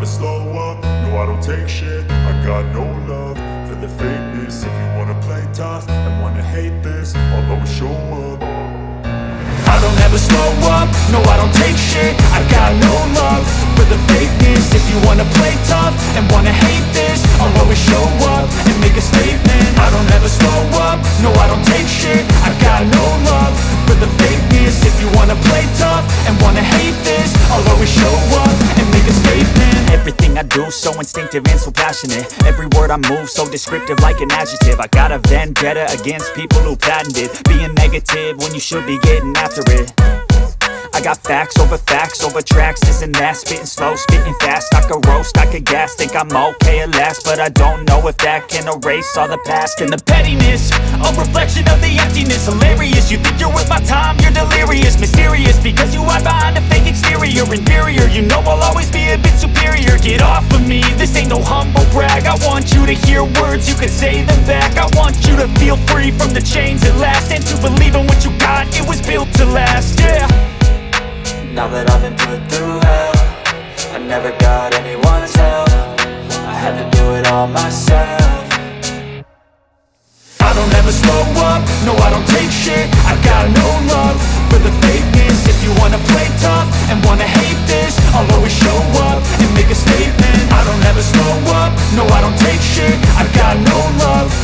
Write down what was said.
slow up, no I don't take shit. I got no love for the fakeness. If you wanna play tough and wanna hate this, I'll always show up. I don't ever slow up, no I don't take shit. I got no love for the fakeness. If you wanna play tough and wanna hate this, I'll always show up and make a statement. I don't ever slow up, no I don't take shit. I got no love for the fakeness. If you wanna play tough and wanna hate this, I'll always show up and make a statement. Everything I do so instinctive and so passionate. Every word I move so descriptive like an adjective. I got a vendetta against people who patented being negative when you should be getting after it. I got facts over tracks, this and that. Spitting slow, spitting fast, I could roast, I could gas. Think I'm okay at last, but I don't know if that can erase all the past. And the pettiness, a reflection of the emptiness. Hilarious, you think you're worth my time, you're delirious. Mysterious, because you hide behind a fake exterior. Inferior, you know I'll always be a bit superior. Get off of me, this ain't no humble brag. I want you to hear words, you can say them back. I want you to feel free from the chains at last, and to believe in what you got, it was built to last, yeah. Now that I've been put through hell, I never got anyone's help. I had to do it all myself. I don't ever slow up, no I don't take shit. I got no love for the